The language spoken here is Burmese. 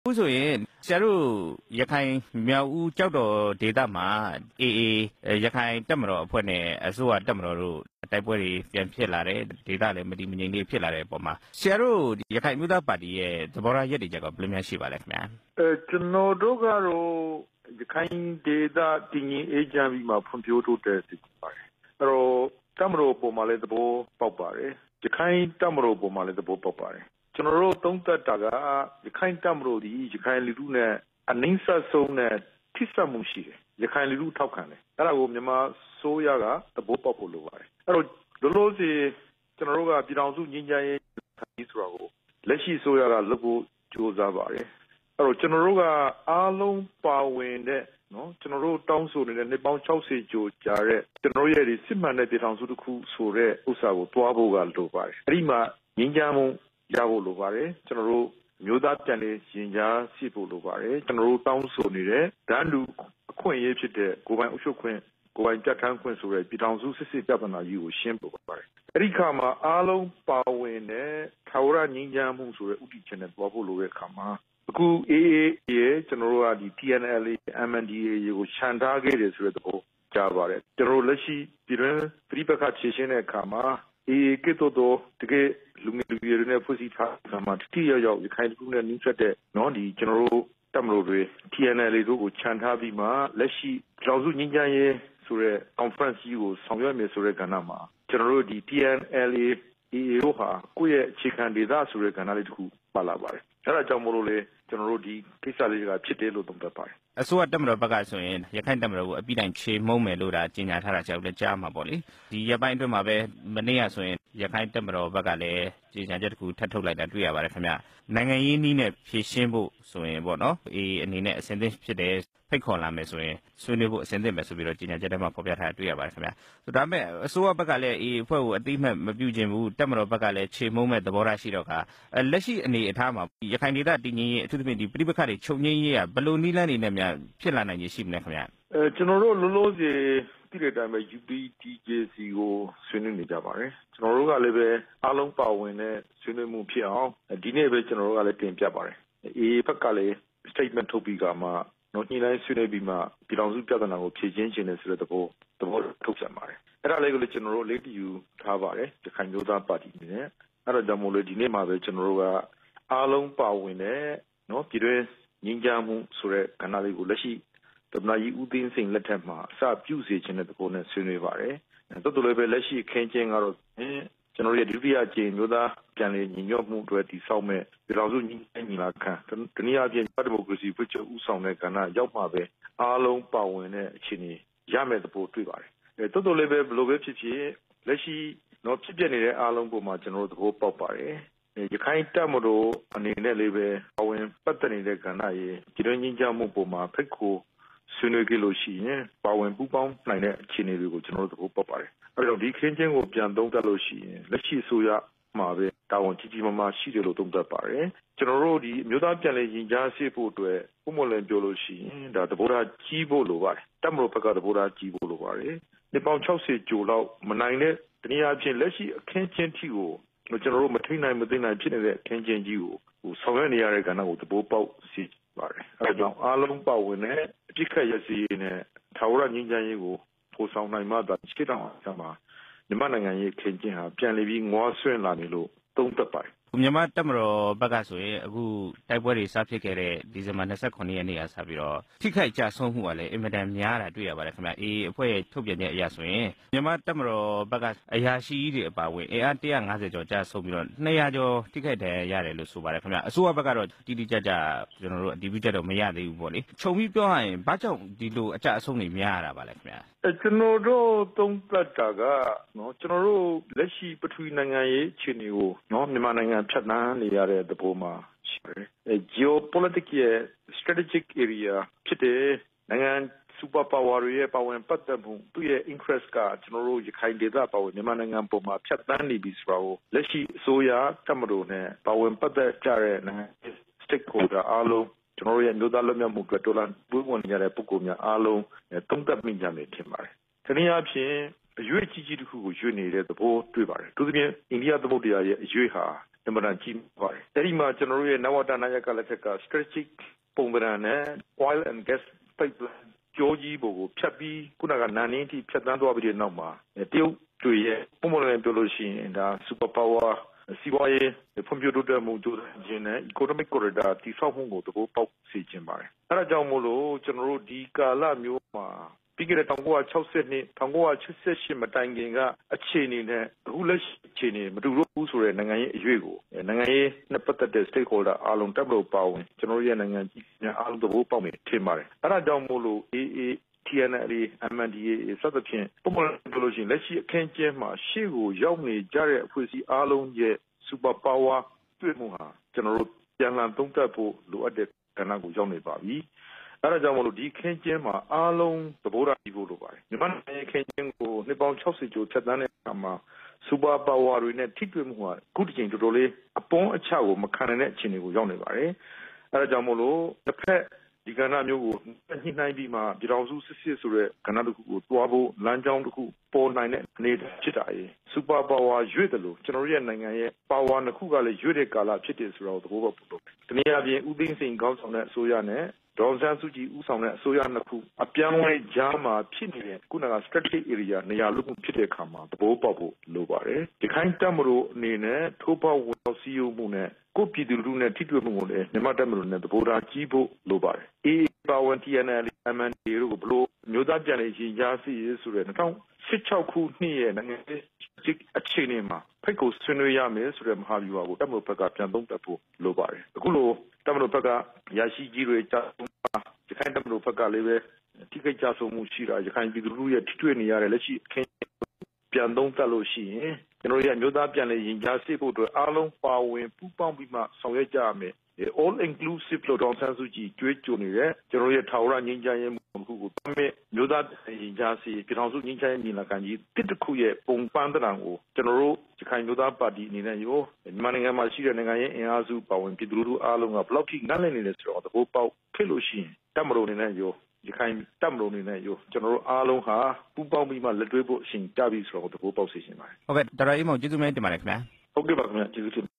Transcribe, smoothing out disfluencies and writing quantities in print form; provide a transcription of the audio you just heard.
အခုဆိုရင်ဆရာတို့ရခိုင်မြောက်ဦးကြောက်တော်ဒေသမှာအေအေရခိုင်တပ်မတော်အဖွဲ့နဲ့အစိုးရတပ်မတော်တို့တိုက်ပွဲတွေပြန်ဖြစ်လာတယ်ဒေသလည်းမတည်မငြိမ်တွေဖြစ်လာတဲ့အပေါ်မှာဆရာတို့ရခိုင်မျိုးသားပါတီရဲ့သဘောထားရည်တည်ချက်ကဘယ်လိုများရှိပါလဲခင်ဗျာကျွန်တော်တို့ကတော့ရခိုင်ဒေသတည်ငြိမ်အေးချမ်းပြီးမှဖွံ့ဖြိုးတိုးတက်စေပါတယ်အဲ့တော့တပ်မတော်ပုံမှာလည်းသဘောပေါက်ပါတယ်ရခိုင်တပ်မတော်ပုံမှာလည်းသဘောပေါက်ပါတယ်ကျွန်တော်တို့သုံးသပ်တာကရခိုင်တပ်မတော်ဒီရခိုင်လူထုနဲ့အနှိမ့်ဆက်ဆုံးနဲ့ထိစပ်မှုရှိတယ်ရခိုင်လူထုထောက်ခံတယ်အဲ့ဒါကိုမြန်မာစိုးရကသဘောပေါက်ဖို့လိုပါတယ်အဲ့တော့လောလောဆယ်ကျွန်တော်တို့ကပြည်ထောင်စုငြိမ်းချမ်းရေးဆိုတာကိုလက်ရှိစိုးရကလုပ်ဖို့ကြိုးစားပါတယ်အဲ့တော့ကျွန်တော်တို့ကအားလုံးပါဝင်တဲ့နော်ကျွန်တော်တို့တောင်းဆိုနေတဲ့နှစ်ပေါင်း60ကျော်ကြာတဲ့ကျွန်တော်ရဲ့ဒီစစ်မှန်တဲ့ပြည်ထောင်စုတစ်ခုဆိုတဲ့ဥစ္စာကိုတွားဖို့ကလိုပါတယ်အဲ့ဒီမှာငြိမ်းချမ်းမှုရဖို့လိုပါတယ်ကျွန်တော်တို့မျိုးသားပြန်လည်ရင်ကြားရှိဖို့လိုပါတယ်ကျွန်တော်တို့တောင်းဆိုနေတဲ့ဒန်းတူအခွင့်အရေးဖြစ်တဲ့ကိုယ်ပိုင်အုပ်ချုပ်ခွင့်ကိုယ်ပိုင်ပြဋ္ဌာန်းခွင့်ဆိုတဲ့ပြည်ထောင်စုစစ်စစ်ပြဿနာကြီးကိုရှင်းဖို့ပါတယ်အဲ့ဒီခါမှာအားလုံးပါဝင်တဲ့ထာဝရငြိမ်းချမ်းမှုဆိုတဲ့ဥတီချက်နဲ့တွားဖို့လိုတဲ့ခါမှာအခု AA ရဲ့ကျွန်တော်တို့ကဒီ TNLA MNDAA ကိုခြံထားခဲ့တယ်ဆိုတဲ့သဘောကြားပါတယ်ကျွန်တော်တို့လက်ရှိပြည်တွင်းပြည်ပခါခြေရှင်းတဲ့အခါမှာAA ကတော့တကယ်လူငယ်လူရွယ်တွေနဲ့ဖွဲ့စည်းထားတာမှာတိတိယောက်ရခိုင်လူမျိုးနဲ့နှိမ့်ဆက်တဲ့နော်ဒီကျွန်တော်တို့တပ်မတော်တွေ TNLA တို့ကိုခြံထားပြီးမှလက်ရှိကျောင်းစုငြိမ်းချမ်းရေးဆိုတဲ့ conference ကြီးကိုဆောင်ရွက်မယ်ဆိုတဲ့ကဏ္ဍမှာကျွန်တော်တို့ဒီ TNLA AA တို့ဟာကိုယ့်ရဲ့အခြေခံဒေသဆိုတဲ့ကဏ္ဍလေးတစ်ခုပါလာပါတယ်အဲ့ဒါကြောင့်မို့လို့လေကျွန်တော်တို့ဒီကိစ္စလေးကဖြစ်တယ်လို့သုံးသပ်ပါတယ်အစိုးရတပ်မတော်ဘက်ကဆိုရင်ရခိုင်တပ်မတော်ကိုအပြစ်တိုင်ချေမှုန်းမယ်လို့ဒါကြေညာထားတာကြောင့်လည်းကြားမှာပေါ့လေဒီရပိုင်းအတွင်းမှာပဲမနေ့ကဆိုရင်ရခိုင်တပ်မတော်ဘက်ကလည်းကြေညာချက်တစ်ခုထပ်ထုတ်လိုက်တာတွေ့ရပါတယ်ခင်ဗျနိုင်ငံရေးနည်းနဲ့ဖြေရှင်းဖို့ဆိုရင်ပေါ့နော်အေးအနေနဲ့အစဉ်သင့်ဖြစ်တယ်ဖိတ်ခေါ်လာမယ်ဆိုရင်ဆွေးနွေးဖို့အစဉ်သင့်မယ်ဆိုပြီးတော့ကြေညာချက်ထဲမှာဖော်ပြထားတာတွေ့ရပါတယ်ခင်ဗျဆိုဒါပေမဲ့အစိုးရဘက်ကလည်းအေးအဖွဲ့ကိုအတိအမှတ်မပြုခြင်းဘူးတပ်မတော်ဘက်ကလည်းချေမှုန်းမဲ့သဘောထားရှိတော့ကလက်ရှိအနေအထားမှာရခိုင်ဒေသတည်ငြိမ်ရေးအထူးသဖြင့်ဒီပြည်ပခါတွေချုပ်ငြိမ်းရေးကဘယ်လိုနည်းလမ်းတွေနဲ့များဖြစ်လာနိုင်ရရှိမလဲခင်ဗျကျွန်တော်တို့လုံးလုံးစီတိတဲ့အတိုင်းပဲ UPDJC ကိုဆွေးနွေးနေကြပါတယ်ကျွန်တော်တို့ကလည်းပဲအားလုံးပါဝင်တဲ့ဆွေးနွေးမှုဖြစ်အောင်ဒီနေ့ပဲကျွန်တော်တို့ကလည်းတင်ပြပါတယ်အေးဘက်ကလည်း statement ထုတ်ပြီးကမှနော်ညှိနှိုင်းဆွေးနွေးပြီးမှပြည်ထောင်စုပြဿနာကိုဖြေရှင်းခြင်းနဲ့ဆိုတဲ့သဘောထုတ်ပြန်ပါတယ်အဲ့ဒါလေးကိုလည်းကျွန်တော်တို့လေးတယူထားပါတယ်ရခိုင်မျိုးသားပါတီအနေနဲ့အဲ့ဒါကြောင့်မို့လို့ဒီနေ့မှာပဲကျွန်တော်တို့ကအားလုံးပါဝင်တဲ့နော်ပြည်တွင်းငြိမ်းချမ်းမှုဆိုတဲ့ကဏ္ဍလေးကိုလက်ရှိသမ္မတကြီးဦးသိန်းစိန်လက်ထက်မှာအစပြုစေခြင်းတဲ့သဘောနဲ့ဆွေးနွေးပါတယ်တော်တော်လေးပဲလက်ရှိခင်းချင်းကတော့ကျွန်တော်ရဲ့ဒုတိယအကြိမ်မျိုးသားပြန်လည်ညီညွတ်မှုတွေတည်ဆောက်မဲ့ပြည်တော်စုညီလာခံတနည်းအားဖြင့်ဒီမိုကရေစီဖွဲ့ချုပ်ဦးဆောင်တဲ့ကဏ္ဍရောက်မှပဲအားလုံးပါဝင်တဲ့အခြေအနေရမယ့်သဘောတွေ့ပါတယ်တော်တော်လေးပဲဘယ်လိုပဲဖြစ်ဖြစ်လက်ရှိတော့ဖြစ်ပြနေတဲ့အားလုံးပေါ်မှာကျွန်တော်တို့သဘောပေါက်ပါတယ်ရခိုင်တပ်မတော်အနေနဲ့လေးပဲအဝင်ပတ်သက်နေတဲ့ကဏ္ဍရဲ့ပြည်တွင်းငြိမ်းချမ်းမှုပေါ်မှာဖိတ်ခေါ်ဆွေးနွေးကြလို့ရှိရင်ပါဝင်ပူးပေါင်းနိုင်တဲ့အခြေအနေတွေကိုကျွန်တော်တို့သဘောပေါက်ပါတယ်။အဲဒါဒီခင်းချင်းကိုပြန်သုံးသပ်လို့ရှိရင်လက်ရှိဆိုရမှာပဲတာဝန်ကြီးကြီးမားမားရှိတယ်လို့သုံးသပ်ပါတယ်။ကျွန်တော်တို့ဒီမျိုးသားပြန်လည်ရင်ကြားစေဖို့အတွက်ဥမလန်ပြောလို့ရှိရင်ဒါသဘောထားကြီးဖို့လိုပါတယ်။တပ်မတော်ဘက်ကသဘောထားကြီးဖို့လိုပါတယ်။ဒီပေါင်း60ကျော်လောက်မနိုင်တဲ့တနည်းအားဖြင့်လက်ရှိအခင်းချင်းထီကိုကျွန်တော်တို့မထိနိုင်မသိနိုင်ဖြစ်နေတဲ့အခင်းချင်းကြီးကိုဆောင်ရွက်နေရတဲ့ကဏ္ဍကိုသဘောပေါက်စီပါတယ်အဲဒါကြောင့်အားလုံးပါဝင်တဲ့အပြစ်ခတ်ရစီနဲ့ထာဝရငြိမ်းချမ်းရေးကိုပို့ဆောင်နိုင်မှသာရှေ့တောင်အမှာမြန်မာနိုင်ငံရဲ့ခင်းကျင်းဟာပြန်လည်ပြီးငွားဆွင့်လာနေလို့သုံးသပ်ပါတယ်မြန်မာတပ်မတော်ဘက်ကဆိုရင်အခုတိုက်ပွဲတွေစဖြစ်ခဲ့တဲ့ဒီဇင်ဘာ29ရက်နေ့ကစပြီးတော့ထိခိုက်ကြဆုံးမှုကလည်းအင်မတန်များတာတွေ့ရပါတယ်ခင်ဗျအေးအဖွဲ့ရဲ့ထုတ်ပြန်ချက်အရဆိုရင်မြန်မာတပ်မတော်ဘက်ကအရာရှိကြီးတွေအပါအဝင်အင်အား150ကျော်ကြဆုံးပြီးတော့200ကျော်ထိခိုက်ဒဏ်ရာရတယ်လို့ဆိုပါတယ်ခင်ဗျအစိုးရဘက်ကတော့တိတိကျကျကျွန်တော်တို့အတည်ပြုချက်တော့မရသေးဘူးပေါ့လေခြုံပြီးပြောရရင်ဘာကြောင့်ဒီလိုအကြအဆုံးတွေများရတာပါလဲခင်ဗျကျွန်တော်တို့သုံးသပ်တာကနော်ကျွန်တော်တို့လက်ရှိပထဝီနိုင်ငံရေးအခြေအနေကိုနော်မြန်မာနိုင်ငံဖြတ်သန်းနေရတဲ့သဘောမှာရှိတယ်။ geopolitics ရဲ့ strategic area ဖြစ်တဲ့နိုင်ငံ super power တွေရဲ့ပါဝင်ပတ်သက်မှုသူ့ရဲ့ interest ကကျွန်တော်တို့ရခိုင်ဒေသပါဝင်မြန်မာနိုင်ငံပေါ်မှာဖြတ်သန်းနေပြီဆိုတာကိုလက်ရှိအစိုးရတပ်မတော်နဲ့ပါဝင်ပတ်သက်ကြတဲ့နိုင်ငံ stakeholder အားလုံးကျွန်တော်တို့ရဲ့မျိုးသားလွတ်မြောက်မှုအတွက်တော်လှန်ပွဲဝင်နေရတဲ့ပုဂ္ဂိုလ်များအားလုံးသုံးသပ်မိကြမယ်ထင်ပါတယ်။တနည်းအားဖြင့်အရွေးကြီးကြီးတစ်ခုကိုရွေးနေတဲ့သဘောတွေ့ပါတယ်။သူသဖြင့်အိန္ဒိယသမုဒ္ဒရာရဲ့အရွေးဟာ အမှန်တန်ကြီးပါတယ်။အဲဒီမှာကျွန်တော်တို့ရဲ့နဝတနာယကလက်ထက်က strategic ပုံပဒံနဲ့ oil and gas pipeline ကြောကြီးကိုဖြတ်ပြီးခုနကနန်နင်းထိဖြတ်တန်းသွားပြီးတဲ့နောက်မှာတရုတ်တွေရဲ့ပုံမှန်လည်းပြောလို့ရှိရင်ဒါ super power စီးပွားရေးဖွံ့ဖြိုးတိုးတက်မှုကြိုးစားခြင်းနဲ့ economic corridor တည်ဆောက်မှုကိုသဘောပေါက်စေခြင်းပါတယ်။အဲဒါကြောင့်မို့လို့ကျွန်တော်တို့ဒီကာလမျိုးမှာပြီးခဲ့တဲ့1960နှစ်1988မတိုင်ခင်ကအခြေအနေနဲ့အခုလက်ရှိအခြေအနေမတူတော့ဘူးဆိုတဲ့နိုင်ငံရေးအရွေ့ကိုနိုင်ငံရေးနဲ့ပတ်သက်တဲ့ stakeholder အားလုံးတပ်မတော်ပါဝင်ကျွန်တော်တို့ရဲ့နိုင်ငံကြီးများအားလုံးသဘောပေါက်နေထင်ပါတယ်။အဲဒါကြောင့်မို့လို့ TNLA MNDAA စသဖြင့်ပုံမှန်ပြောလို့ရှိရင်လက်ရှိအခင်းကျင်းမှာရှေ့ကိုရောက်နေကြတဲ့အဖွဲ့အစည်းအားလုံးရဲ့ super power တွေ့မှုဟာကျွန်တော်တို့ပြန်လည်သုံးသပ်ဖို့လိုအပ်တဲ့ကဏ္ဍကိုရောက်နေပါပြီ။အဲဒါကြောင့်မို့လို့ဒီခင်းကျင်းမှာအားလုံးသဘောထားကြည့်ဖို့လိုပါတယ်။မြန်မာနိုင်ငံခင်းကျင်းကိုနှစ်ပေါင်း60ကျော်ဖြတ်သန်းတဲ့အခါမှာ super power တွေနဲ့ထိတွေ့မှုဟာအခုတစ်ချိန်တော်တော်လေးအပေါင်းအချကိုမခံနိုင်တဲ့အခြေအနေကိုရောက်နေပါတယ်။အဲဒါကြောင့်မို့လို့တစ်ဖက်ဒီကဏ္ဍမျိုးကိုညှိနှိုင်းပြီးမှပြည်ထောင်စုစစ်စစ်ဆိုတဲ့ကဏ္ဍတစ်ခုကိုတွားဖို့လမ်းကြောင်းတစ်ခုပေါ်နိုင်တဲ့အနေအထားဖြစ်တာရေစူပါပါဝါရွေ့တယ်လို့ကျွန်တော်ရဲ့နိုင်ငံရဲ့ပါဝါနှစ်ခုကလည်းရွေ့တဲ့ကာလဖြစ်တယ်ဆိုတော့သဘောပေါက်ဖို့တနည်းအားဖြင့်ဦးသိန်းစိန်ကောင်းဆောင်တဲ့အစိုးရနဲ့ဒေါ်အောင်ဆန်းစုကြည်ဦးဆောင်တဲ့အစိုးရနှစ်ခုအပြောင်းအလဲကြားမှာဖြစ်နေတဲ့ခုနက strategic area နေရာလုံးဖြစ်တဲ့အခါမှာသဘောပေါက်ဖို့လိုပါတယ်။ဒီခိုင်းတပ်မတော်အနေနဲ့ထိုးပေါက်ဝင်ရောက်စည်းရုံးမှုနဲ့ကိုပြည်သူလူထုနဲ့ထိတွေ့မှုကိုလည်းမြန်မာတပ်မတော်နဲ့သဘောထားကြီးဖို့လိုပါတယ်။ပါဝင် TNL MNDAA တို့ကိုဘလို့မျိုးသားပြန်လည်ရင်ကြားစီရေးဆိုတဲ့2016ခုနှစ်ရဲ့နိုင်ငံရေးအခြေအနေမှာဖိတ်ကိုဆွေးနွေးရမယ်ဆိုတဲ့မဟာဗျူဟာကိုတပ်မတော်ဘက်ကပြန်သုံးသပ်ဖို့လိုပါတယ်။အခုလိုတပ်မတော်ဘက်ကရရှိကြီးတွေကြားရခိုင်တပ်မတော်ဘက်ကလည်းပဲထိခိုက်ကြဆုံးမှုရှိတာရခိုင်ပြည်သူလူထုရဲ့ထိတွေ့နေရတဲ့လက်ရှိအခင်းပြန်သုံးသပ်လို့ရှိရင်ကျွန်တော်တို့ရဲ့မျိုးသားပြန်လည်ရင်ကြားစီဖို့အတွက်အားလုံးပါဝင်ပူးပေါင်းပြီးမှဆောင်ရွက်ကြရမယ်all inclusive လို့ဒေါ်ဆန်းစုကြည်ကြွေးကြော်နေတဲ့ကျွန်တော်ရဲ့ထာဝရငြိမ်းချမ်းရေးမှုတစ်ခုကိုတမင်မျိုးသားရင်ကြားစီပြည်ထောင်စုငြိမ်းချမ်းရေးညီလာခံကြီးတစ်ခုရဲ့ပုံပန်းတံကိုကျွန်တော်တို့ရခိုင်မျိုးသားပါတီအနေနဲ့ရောမြန်မာနိုင်ငံမှာရှိတဲ့နိုင်ငံရေးအင်အားစုပါဝင်ပြည်သူလူထုအားလုံးကဘယ်လောက်ထိနားလည်နေလဲဆိုတော့သဘောပေါက်ဖြစ်လို့ရှိရင်တပ်မတော်အနေနဲ့ရောရခိုင်တပ်မတော်အနေနဲ့ရောကျွန်တော်တို့အားလုံးဟာပူးပေါင်းပြီးမှလက်တွဲဖို့အချိန်ကြပြီဆိုတော့သဘောပေါက်စေချင်ပါတယ်ဟုတ်ကဲ့ဒေါက်တာအေးမောင်ကျေးဇူးများတင်ပါတယ်ခင်ဗျာဟုတ်ကဲ့ပါခင်ဗျာကျေးဇူးတင်